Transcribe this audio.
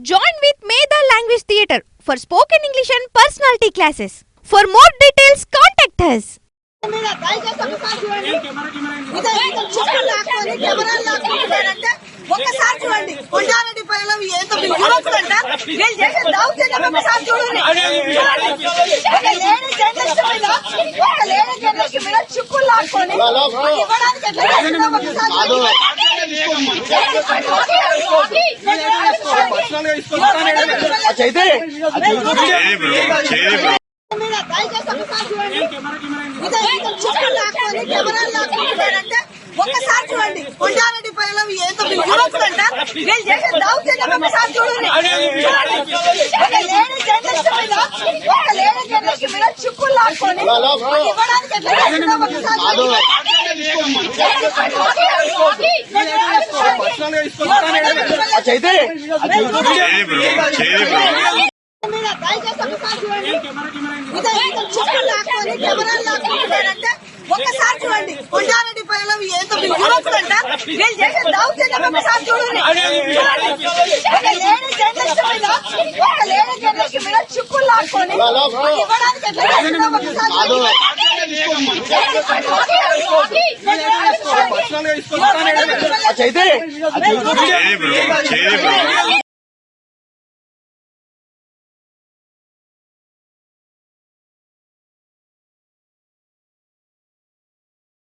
Join with Medha Language Theatre for spoken English and personality classes. For more details, contact us. ఒక్కసారి చూడండి కొండారెడ్డి పైన ఎంత యువకులంట వీళ్ళు చేసే దౌర్జన్యం ఒకసారి చూడండి. ఒక లేడీ జర్నలిస్ట్ మీద చుక్కులు లాక్కొని ఇవ్వడానికి ఎట్లా చేస్తుందో ఒకసారి ఒక్కసారి చూడండి కొండారెడ్డి పైన ఎంత యువకులంట వీళ్ళు చేసే దౌర్జన్యం ఒకసారి చూడండి. ఒక లేడీ జర్నలిస్ట్ మీద చుక్కులు లాక్కొని ఇవ్వడానికి ఎట్లా చేస్తుందో ఒకసారి ఒక్కసారి చూడండి కొండారెడ్డి పైన ఎంత యువకులంట వీళ్ళు చేసే దౌర్జన్యం ఒకసారి చూడండి. ఒక లేడీ జర్నలిస్ట్ మీద చుక్కులు లాక్కొని ఇవ్వడానికి ఎట్లా చేస్తుందో ఒకసారి